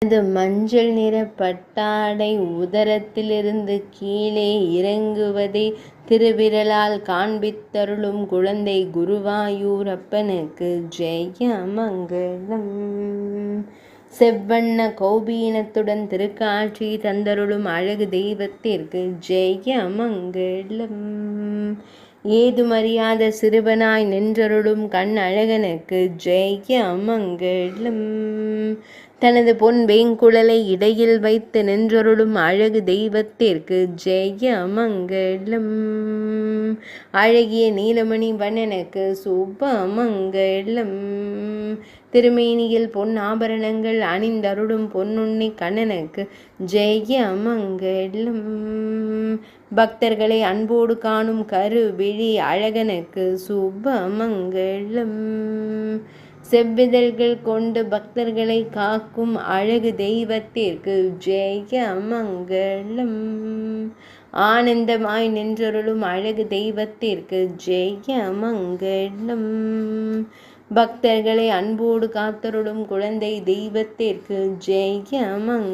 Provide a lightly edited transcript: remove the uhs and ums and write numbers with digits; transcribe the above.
அது மஞ்சள் நிற பட்டாடை உதரத்திலிருந்து கீழே இறங்குவதை திருவிரலால் காண்பித்தருளும் குழந்தை குருவாயூரப்பனுக்கு ஜெயமங்கலம். செவ்வண்ண கௌபீனத்துடன் திருக்காட்சி தந்தருளும் அழகு தெய்வத்திற்கு ஜெயமங்கலம். ஏதுமறியாத சிறுவனாய் நின்றருளும் கண் அழகனுக்கு ஜெயமங்கலம். தனது பொன் வேங்குழலை இடையில் வைத்து நின்றருளும் அழகு தெய்வத்திற்கு ஜெயமங்கலம். அழகிய நீலமணி வண்ணனுக்கு சுபமங்கலம். திருமேனியில் பொன் ஆபரணங்கள் அணிந்தருளும் பொன்னுண்ணி கண்ணனுக்கு ஜெயமங்கலம். பக்தர்களை அன்போடு காணும் கருவிழி அழகனுக்கு சுபமங்கலம். செவ்விதழ்கள் கொண்டு பக்தர்களை காக்கும் அழகு தெய்வத்திற்கு ஜெயமங்கலம். ஆனந்தமாய் நின்றருளும் அழகு தெய்வத்திற்கு ஜெயமங்கலம். பக்தர்களை அன்போடு காத்தருளும் குழந்தை தெய்வத்திற்கு ஜெயமங்கலம்.